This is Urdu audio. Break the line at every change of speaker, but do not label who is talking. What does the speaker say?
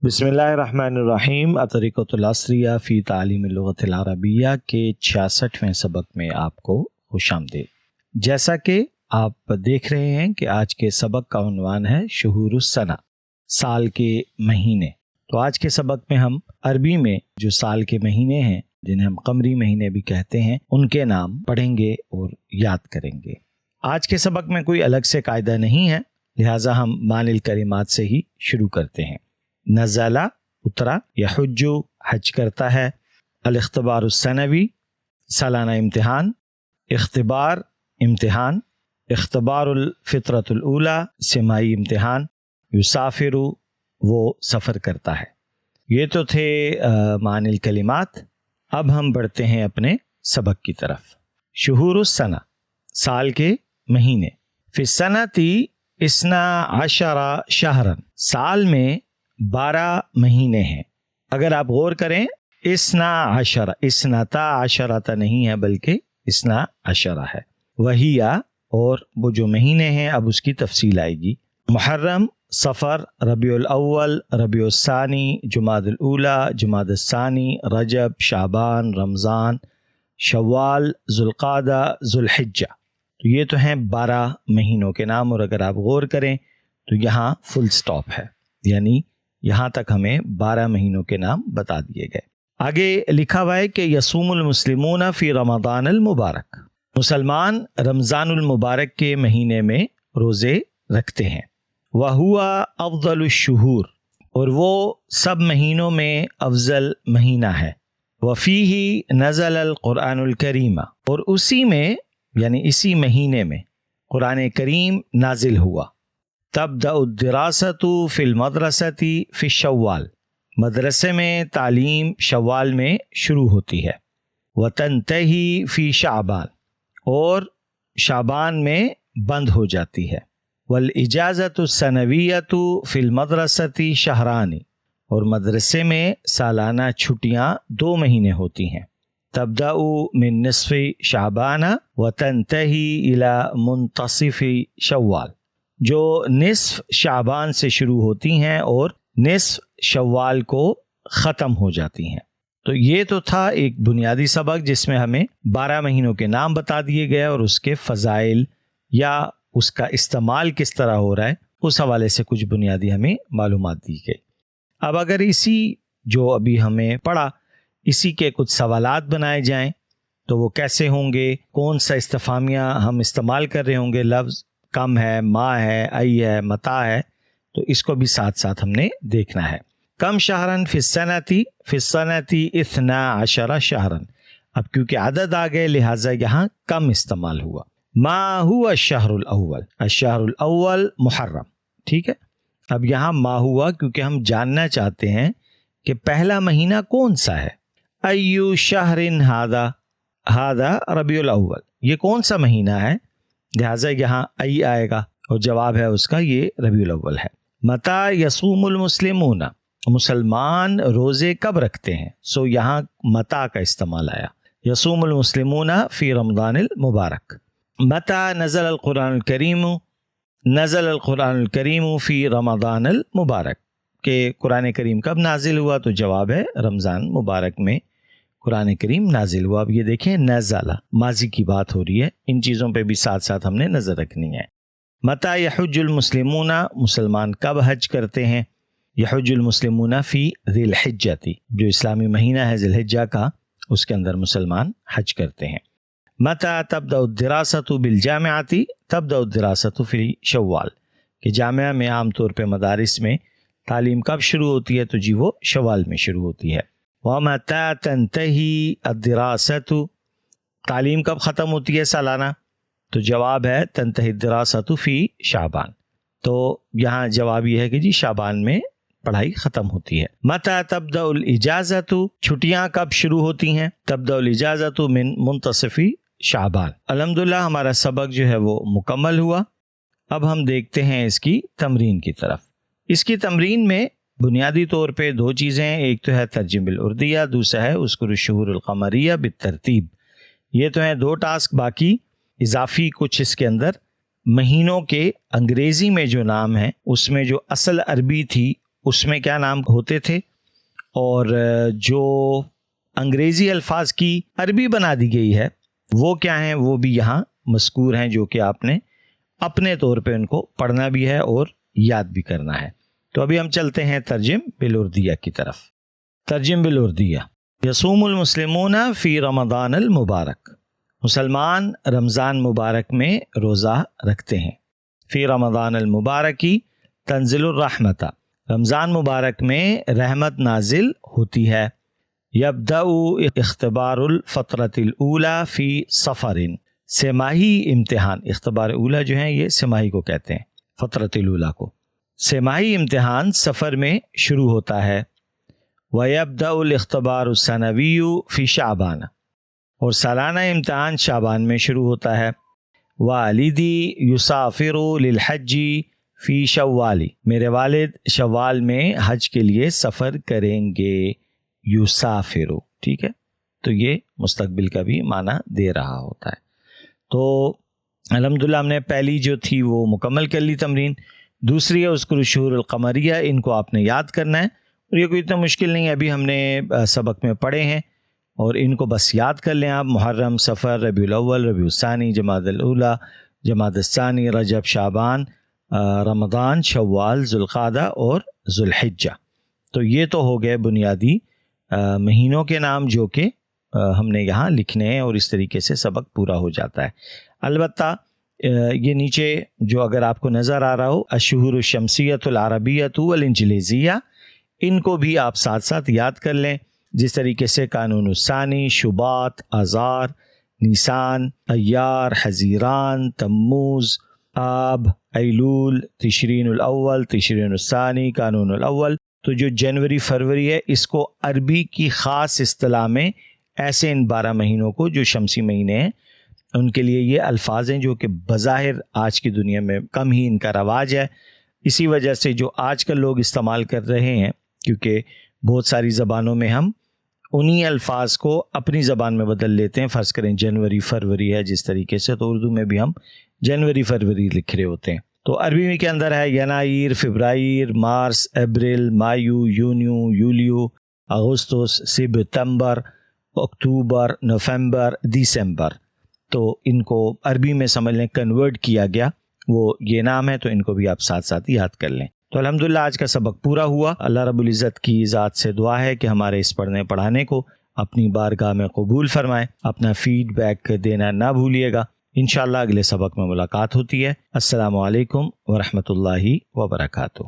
بسم اللہ الرحمن الرحیم الطریقۃ العصریہ فی تعلیم اللغۃ العربیہ کے 66ویں سبق میں آپ کو خوش آمدید۔ جیسا کہ آپ دیکھ رہے ہیں کہ آج کے سبق کا عنوان ہے شہور السنہ، سال کے مہینے۔ تو آج کے سبق میں ہم عربی میں جو سال کے مہینے ہیں، جنہیں ہم قمری مہینے بھی کہتے ہیں، ان کے نام پڑھیں گے اور یاد کریں گے۔ آج کے سبق میں کوئی الگ سے قاعدہ نہیں ہے، لہٰذا ہم معنی الکلمات سے ہی شروع کرتے ہیں۔ نزلہ اترا، یحج حج کرتا ہے، الاختبار السنوی سالانہ امتحان، اختبار امتحان، اختبار الفطرۃ الاولی سمائی امتحان، یسافر وہ سفر کرتا ہے۔ یہ تو تھے معنی الکلمات۔ اب ہم بڑھتے ہیں اپنے سبق کی طرف۔ شہور السنہ، سال کے مہینے۔ فی السنۃ 12 شہرا، سال میں 12 مہینے ہیں۔ اگر آپ غور کریں 12، 12 نہیں ہے بلکہ 12 ہے۔ وہی اور وہ جو مہینے ہیں اب اس کی تفصیل آئے گی۔ محرم، صفر، ربیع الاول، ربیع الثانی، جمادی الاولی، جمادی الثانی، رجب، شعبان، رمضان، شوال، ذوالقعدہ، ذوالحجہ۔ تو یہ تو ہیں 12 مہینوں کے نام، اور اگر آپ غور کریں تو یہاں فل سٹاپ ہے، یعنی یہاں تک ہمیں 12 مہینوں کے نام بتا دیے گئے۔ آگے لکھا ہوا ہے کہ یصوم المسلمون فی رمضان المبارک، مسلمان رمضان المبارک کے مہینے میں روزے رکھتے ہیں۔ وَهُوَ أَفْضَلُ الشُّهُورِ، اور وہ سب مہینوں میں افضل مہینہ ہے۔ وَفِيهِ نَزَلَ الْقُرْآنُ الْكَرِيمَ، اور اسی میں یعنی اسی مہینے میں قرآن کریم نازل ہوا۔ تبدأ الدراسۃ فی المدرسۃ فی شوال، مدرسے میں تعلیم شوال میں شروع ہوتی ہے۔ وتنتہی فی شعبان، اور شعبان میں بند ہو جاتی ہے۔ والاجازۃ السنویۃ فی المدرسۃ شہران، اور مدرسے میں سالانہ چھٹیاں 2 مہینے ہوتی ہیں۔ تبدأ من نصف شعبان وتنتہی الی منتصف شوال، جو نصف شعبان سے شروع ہوتی ہیں اور نصف شوال کو ختم ہو جاتی ہیں۔ تو یہ تو تھا ایک بنیادی سبق جس میں ہمیں 12 مہینوں کے نام بتا دیے گئے اور اس کے فضائل یا اس کا استعمال کس طرح ہو رہا ہے، اس حوالے سے کچھ بنیادی ہمیں معلومات دی گئی۔ اب اگر اسی جو ابھی ہمیں پڑھا، اسی کے کچھ سوالات بنائے جائیں تو وہ کیسے ہوں گے، کون سا استفہامیہ ہم استعمال کر رہے ہوں گے، لفظ کم ہے، ما ہے، ای ہے، متا ہے، تو اس کو بھی ساتھ ساتھ ہم نے دیکھنا ہے۔ کم شہرن فی السنۃ، فی السنۃ 12 شہرن، اب کیونکہ عدد آ گئے لہٰذا یہاں کم استعمال ہوا۔ ما ہوا الشہر الاول، الشہر الاول محرم، ٹھیک ہے۔ اب یہاں ما ہوا کیونکہ ہم جاننا چاہتے ہیں کہ پہلا مہینہ کون سا ہے۔ ایو شہر ھذا، ھذا ربیع الاول، یہ کون سا مہینہ ہے، لہٰذا یہاں ای آئے گا اور جواب ہے اس کا یہ ربیع الاول ہے۔ متا یصوم المسلمون، مسلمان روزے کب رکھتے ہیں، سو یہاں متا کا استعمال آیا۔ یصوم المسلمون فی رمضان المبارک۔ متا نزل القرآن الکریم، نزل القرآن الکریم فی رمضان المبارک، کہ قرآن کریم کب نازل ہوا، تو جواب ہے رمضان مبارک میں قرآن کریم نازل ہوا۔ اب یہ دیکھیں نزلہ ماضی کی بات ہو رہی ہے، ان چیزوں پہ بھی ساتھ ساتھ ہم نے نظر رکھنی ہے۔ متا یحج المسلمون، مسلمان کب حج کرتے ہیں، یحج المسلمون فی ذی الحجۃ، جو اسلامی مہینہ ہے ذی الحجہ کا، اس کے اندر مسلمان حج کرتے ہیں۔ متا تبدأ الدراسۃ بالجامعۃ، تبدأ الدراسۃ فی شوال، کہ جامعہ میں عام طور پہ مدارس میں تعلیم کب شروع ہوتی ہے، تو جی وہ شوال میں شروع ہوتی ہے۔ وَمَتَى تَنْتَهِي الدِّرَاسَةُ، تعلیم کب ختم ہوتی ہے سالانہ، تو جواب ہے تنتہی الدِّرَاسَةُ فی شعبان، تو یہاں جواب یہ ہے کہ جی شعبان میں پڑھائی ختم ہوتی ہے۔ مَتَى تَبْدَأُ الْإِجَازَةُ، چھٹیاں کب شروع ہوتی ہیں، تَبْدَأُ الْإِجَازَةُ مِن مُنْتَصِفِ شعبان۔ الحمدللہ ہمارا سبق جو ہے وہ مکمل ہوا۔ اب ہم دیکھتے ہیں اس کی تمرین کی طرف۔ اس کی تمرین میں بنیادی طور پہ 2 چیزیں ہیں، ایک تو ہے ترجم بالاردیہ، دوسرا ہے اذکر الشہور القمریہ بالترتیب۔ یہ تو ہیں 2 ٹاسک، باقی اضافی کچھ اس کے اندر مہینوں کے انگریزی میں جو نام ہیں اس میں جو اصل عربی تھی اس میں کیا نام ہوتے تھے، اور جو انگریزی الفاظ کی عربی بنا دی گئی ہے وہ کیا ہیں، وہ بھی یہاں مذکور ہیں، جو کہ آپ نے اپنے طور پہ ان کو پڑھنا بھی ہے اور یاد بھی کرنا ہے۔ تو ابھی ہم چلتے ہیں ترجم بالاردیہ کی طرف۔ ترجم بالاردیہ۔ یصوم المسلمون فی رمضان المبارک، مسلمان رمضان مبارک میں روزہ رکھتے ہیں۔ فی رمضان المبارکی تنزل الرحمت، رمضان مبارک میں رحمت نازل ہوتی ہے۔ یبدأ اختبار الفترۃ الاولی فی صفر، سہ ماہی امتحان، اختبار اولا جو ہیں یہ سہ ماہی کو کہتے ہیں، فترۃ الاولی کو۔ سہ ماہی امتحان سفر میں شروع ہوتا ہے۔ وَيَبْدَأُ الْاِخْتِبَارُ السَّنَوِيُّ فِي شعبان، اور سالانہ امتحان شعبان میں شروع ہوتا ہے۔ والدی یسافر للحج فی شوال، میرے والد شوال میں حج کے لیے سفر کریں گے۔ یسافر، ٹھیک ہے، تو یہ مستقبل کا بھی معنی دے رہا ہوتا ہے۔ تو الحمدللہ ہم نے پہلی جو تھی وہ مکمل کر لی تمرین۔ دوسری ہے اذکر الشہور القمریہ، ان کو آپ نے یاد کرنا ہے، اور یہ کوئی اتنا مشکل نہیں ہے، ابھی ہم نے سبق میں پڑھے ہیں، اور ان کو بس یاد کر لیں آپ۔ محرم، صفر، ربیع الاول، ربیع الثانی، جمادی الاولی، جمادی الثانی، رجب، شعبان، رمضان، شوال، ذوالقعدہ اور ذوالحجہ۔ تو یہ تو ہو گئے بنیادی مہینوں کے نام جو کہ ہم نے یہاں لکھنے ہیں، اور اس طریقے سے سبق پورا ہو جاتا ہے۔ البتہ یہ نیچے جو اگر آپ کو نظر آ رہا ہو الشہور الشمسیۃ العربیۃ والانجلیزیہ، ان کو بھی آپ ساتھ ساتھ یاد کر لیں، جس طریقے سے کانون الثانی، شباط، آذار، نیسان، ایار، حزیران، تموز، آب، ایلول، تشرین الاول، تشرین الثانی، کانون الاول۔ تو جو جنوری فروری ہے، اس کو عربی کی خاص اصطلاح میں ایسے ان 12 مہینوں کو جو شمسی مہینے ہیں ان کے لیے یہ الفاظ ہیں جو کہ بظاہر آج کی دنیا میں کم ہی ان کا رواج ہے، اسی وجہ سے جو آج کل لوگ استعمال کر رہے ہیں، کیونکہ بہت ساری زبانوں میں ہم انہی الفاظ کو اپنی زبان میں بدل لیتے ہیں۔ فرض کریں جنوری فروری ہے جس طریقے سے، تو اردو میں بھی ہم جنوری فروری لکھ رہے ہوتے ہیں۔ تو عربی میں کے اندر ہے ینائر، فبرائر، مارس، اپریل، مایو، یونیو، یولیو، اگستوس، سپتمبر، اکتوبر، نومبر، دسمبر۔ تو ان کو عربی میں سمجھ لیں کنورٹ کیا گیا، وہ یہ نام ہے، تو ان کو بھی آپ ساتھ ساتھ یاد کر لیں۔ تو الحمدللہ آج کا سبق پورا ہوا۔ اللہ رب العزت کی ذات سے دعا ہے کہ ہمارے اس پڑھنے پڑھانے کو اپنی بارگاہ میں قبول فرمائے۔ اپنا فیڈ بیک دینا نہ بھولیے گا۔ انشاءاللہ اگلے سبق میں ملاقات ہوتی ہے۔ السلام علیکم ورحمۃ اللہ وبرکاتہ۔